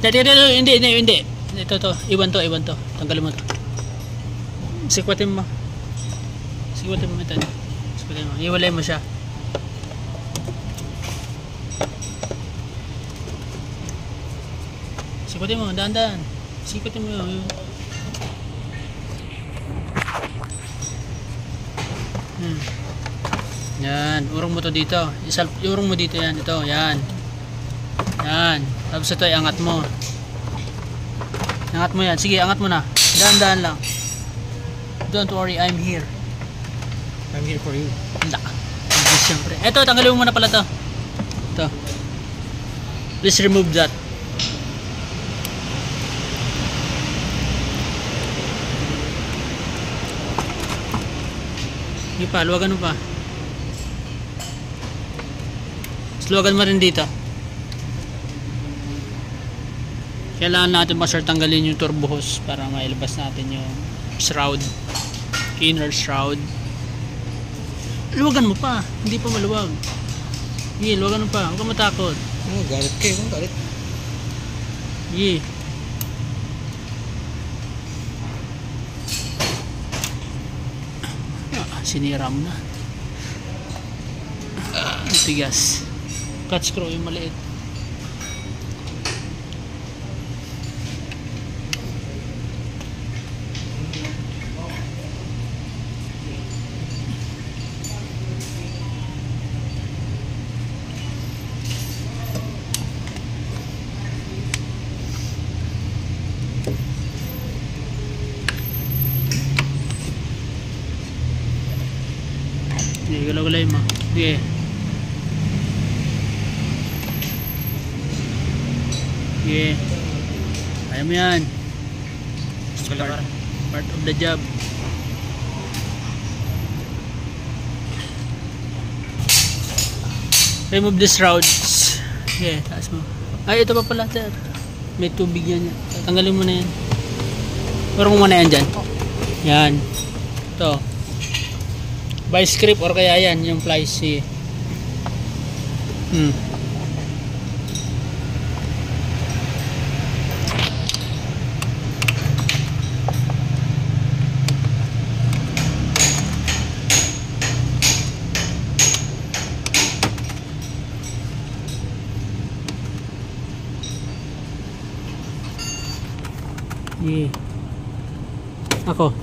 Hindi. Ito. Iwan to. Tanggalin mo to. Sikwatin mo ito. Iwalay mo siya. Sikwatin mo, dahan-dahan. Sikwatin mo yun. Yan, urong mo to dito. Urong mo dito yan. Ito, yan. Tapos ito, angat mo. Angat mo yan. Sige, angat mo na. Dahan-dahan lang. Don't worry, I'm here. I'm here for you. Siyempre. Ito, tanggalin mo muna pala to. Ito. Please remove that. Hindi pa, luwagan mo pa. Luwagan mo rin dito. Kailangan natin tanggalin yung turbo hose para mailabas natin yung shroud, inner shroud. Luwagan mo pa, hindi pa maluwag. Sige, luwagan mo pa, huwag kang matakot. Galit kayo, galit. Sige. Sinira mo na. Tigas. Cut screw yung maliit. Sige, galaw-galay mo. Sige. Sige. Kaya mo yan. Part of the job. Remove the shrouds. Sige, taas mo. Ay, ito pa pala, sir. May tubig yan. Tanggalin mo na yan. Parang mo muna yan dyan. Yan. Ito. By script or kaya yan, yung fly C. Ako.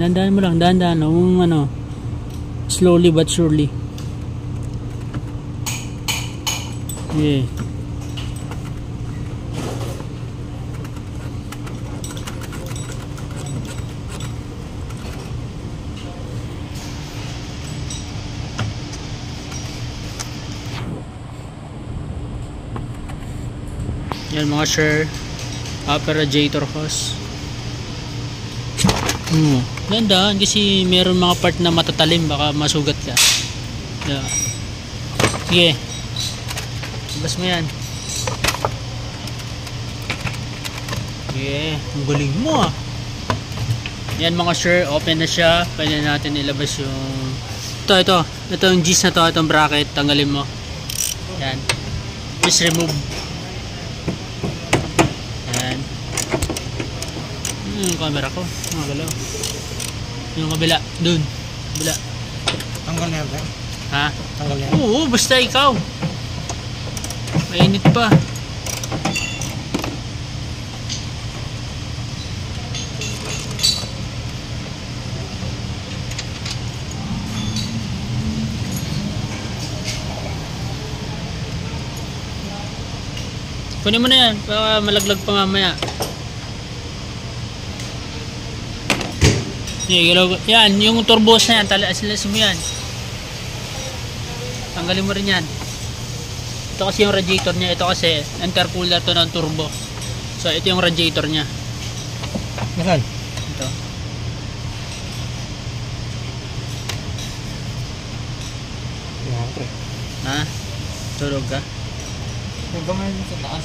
Dahan-dahan mo lang, dahan-dahan, ano, slowly but surely. Yan mga sir, apparator hose. Gandaan kasi meron mga part na matatalim, baka masugat ka. Sige, labas mo yan. Sige, ang galing mo ah. Yan mga sir, open na siya. Pwede natin ilabas yung ito yung G's na to, itong bracket, tanggalin mo. Yan, please remove. Yan. Yung camera ko, galaw. Yung kabila, dun. Kabila. Tanggal na yan, bro. Ha? Tanggal na yan. Oo, basta ikaw. Mainit pa. Kunin mo na yan, baka malaglag pa mamaya. Yan, yung turbos na yan, talas mo yan. Tanggalin mo rin yan. Ito kasi yung radiator niya, ito kasi intercooler to ng turbo. So ito yung radiator niya. Nasaan? Ito. Ha? Tulog ka? Huwag ka man sa taas.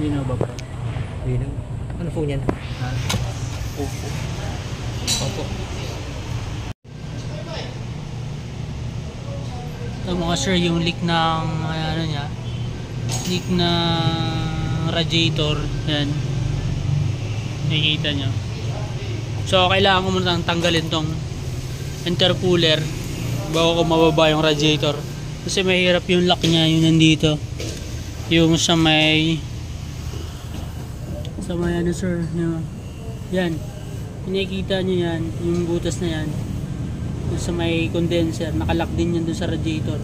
Linaw ba pa? Linaw. Ano po niyan? Ha? Opo. Opo. Ito mga sir, yung leak ng ano niya, leak ng radiator, yan, nakikita nyo. So kailangan ko muna tanggalin tong intercooler bago ko mababa yung radiator, kasi mahirap yung lock niya, yung nandito, yung sa may ano sir, yan, nakikita nyo yan, yung butas na yan sa may condenser, nakalock din yan dun sa radiator.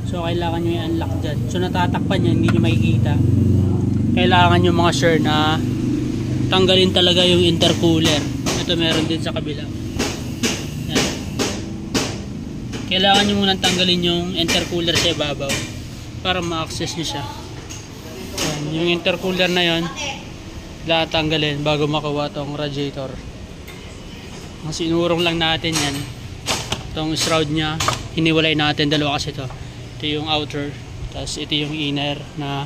So kailangan nyo i-unlock dyan. So natatakpan yan, hindi nyo makikita. Kailangan nyo mga sure na tanggalin talaga yung intercooler. Ito meron din sa kabila. Yan. Kailangan nyo munang tanggalin yung intercooler sa ibabaw para ma-access nyo siya. Yan. Yung intercooler na yon, lahat tanggalin bago makuha tong radiator. Ang sinurong lang natin yan, itong shroud nya, hiniwalay natin dalawa kasi ito yung outer, tapos ito yung inner na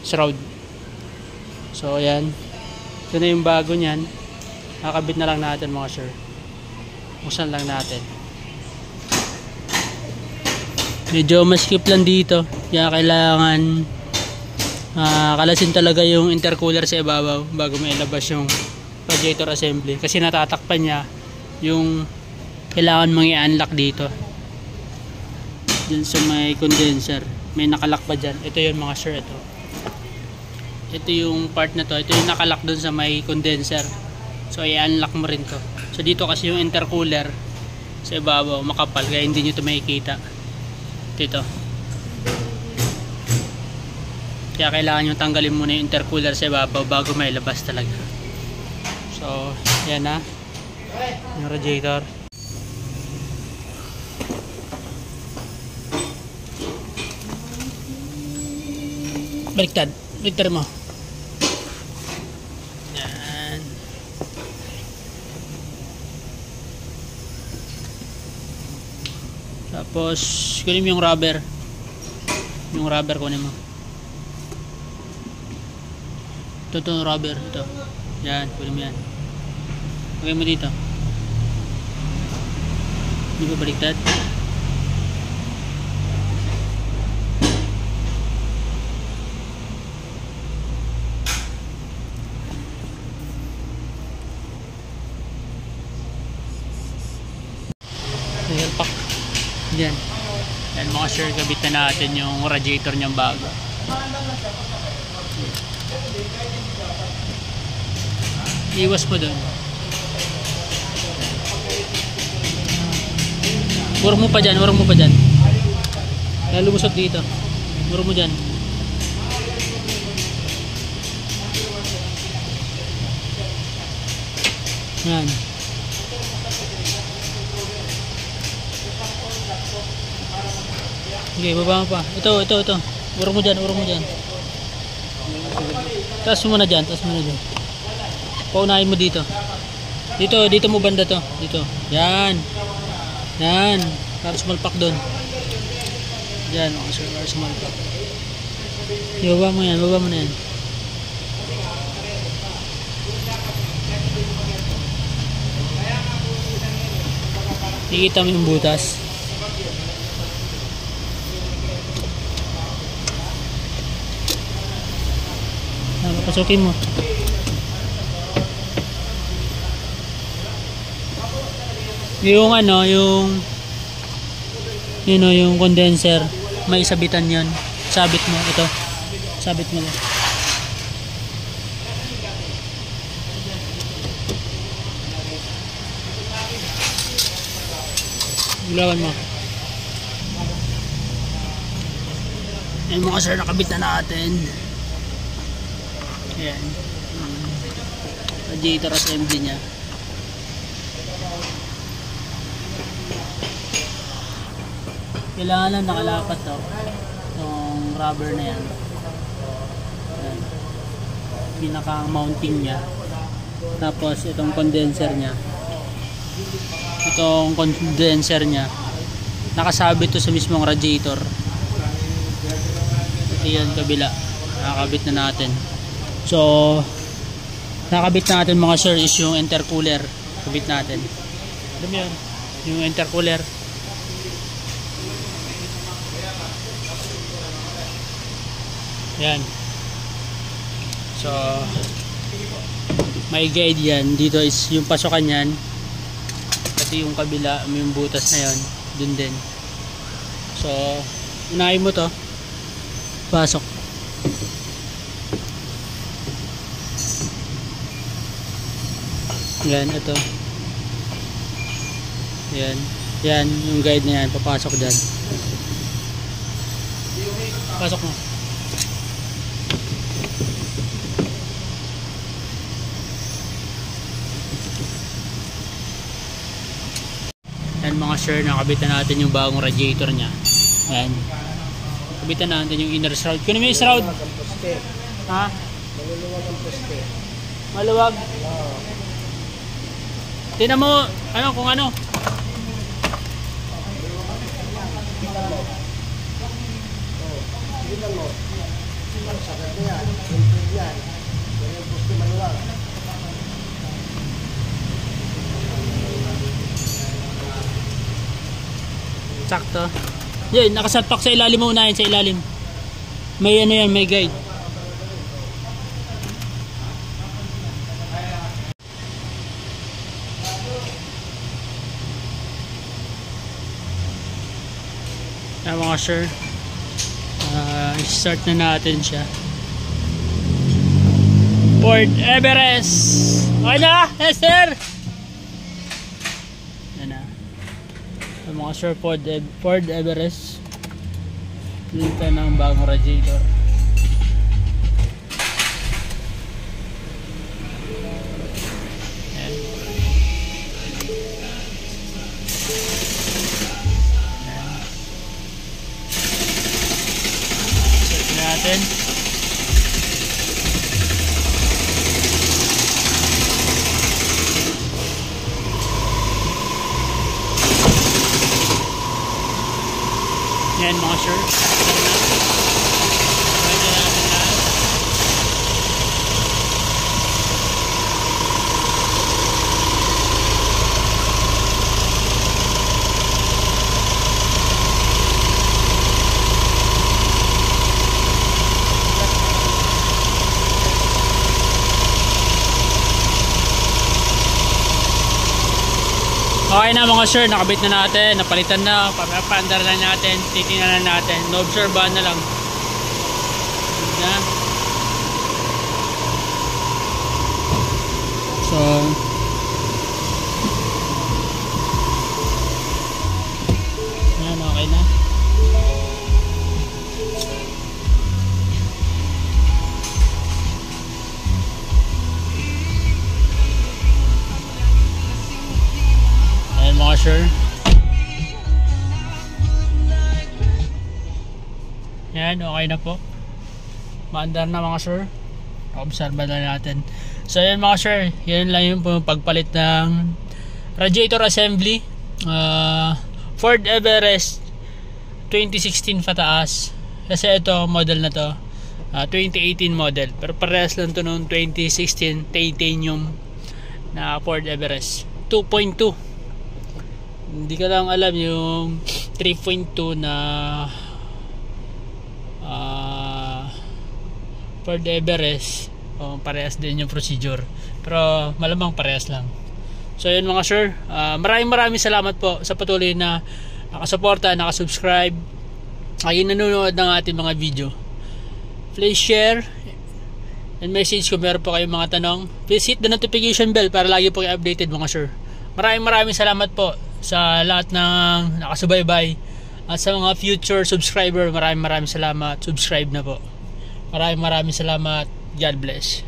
shroud. So ayan, ito na yung bago nyan, nakakabit na lang natin mga sir. Buksan lang natin, medyo maskip lang dito, kaya kailangan kalasin talaga yung intercooler sa ibabaw bago may ilabas yung radiator assembly, kasi natatakpan niya yung kailangan mong i-unlock dito dun sa may condenser, may nakalock pa dyan. Ito yun mga sir, ito yung part na to, ito yung nakalock dun sa may condenser, so i-unlock mo rin to. So dito kasi yung intercooler sa ibabaw makapal, kaya hindi nyo ito makikita dito, kaya kailangan nyo tanggalin muna yung intercooler sa ibabaw bago may labas talaga. So yan na yung radiator. Baliktad mo. Yan. Tapos kunin mo yung rubber. Yung rubber kunin mo. Ito rubber, ito. Yan, kunin mo yan. Lagay mo dito. Hindi ba baliktad? Pak. Yan. Yan mga sure, kabit na natin yung radiator niyang bago. Iwas mo doon. Urong mo pa dyan, urong mo pa dyan. Kaya lumusot dito. Urong mo dyan. Yan. Okay, baba mo pa. Ito. Urong mo dyan, urong mo dyan. Taas mo na dyan, taas mo na dyan. Paunahin mo dito. Dito mo banda to. Dito. Yan. Yan. Para sumalpak doon. Yan, para sumalpak. Baba mo yan, baba mo na yan. Nakikita mo yung butas. Pasukin mo. Yung ano, yung condenser, may sabitan 'yon. Sabit mo ito. Sabit mo lang. Ilawan mo. Yung mga sir, nakabit na natin. Ayan. Radiator assembly niya. Kailangan lang nakalapat to. Itong rubber na yan. Ayan. Pinaka-mounting niya. Tapos itong condenser niya. Itong condenser niya. Nakasabit to sa mismong radiator. Ito yan, kabila. nakakabit na natin. So nakakabit natin mga sir is yung intercooler. Kabit natin. Alam mo yun? Yung intercooler. Yan. So may guide yan. Dito is yung pasokan yan. Pati yung kabila, yung butas na yon, dun din. So unahin mo to. Pasok. Yan, ito. Yan. Yan, yung guide na yan. Papasok dyan. Pasok mo. Yan mga sir, nakabitan natin yung bagong radiator nya. Yan. Kabitan natin yung inner shroud. Kunin mo yung shroud. Ha? Maluwag ang poste. Maluwag? Oo. Tingnan mo, ano, kung ano. Tingnan mo. Sagat na yan. Simple yan. Yan yung poste maluwag. Sakto. Yan, nakasalpak sa ilalim mo, unahin sa ilalim. May ano yan, may guide. Yan mga sir. Start na natin siya. Ford Everest. Okay na? Yes sir. Yan na. Yan mga sir, Ford Everest. Pilitan ng bagong radiator. Yan. Set natin. Yan mga sir. Pwede natin na. Okay na mga sir, nakabit na natin, napalitan na, papaandar na natin, titingnan na natin, no-obserbahan na lang. Na. So yan, okay na. Mga sir, yan, okay na po, maandar na mga sir, observe na natin. So yan mga sir, yan lang yung pagpalit ng radiator assembly, Ford Everest 2016 pataas, kasi ito model na to 2018 model, pero parehas lang to noong 2016 titanium na Ford Everest 2.2. Hindi ka lang alam yung 3.2 na Ford Everest, parehas din yung procedure, pero malamang parehas lang. So yun mga sir, maraming salamat po sa patuloy na nakasuporta, nakasubscribe, ay nanonood ng ating mga video. Please share and message kung meron po kayong mga tanong. Please hit the notification bell para lagi po kayo updated mga sir. Maraming salamat po sa lahat ng nakasubaybay at sa mga future subscriber. Maraming salamat. Subscribe na po. Maraming salamat. God bless.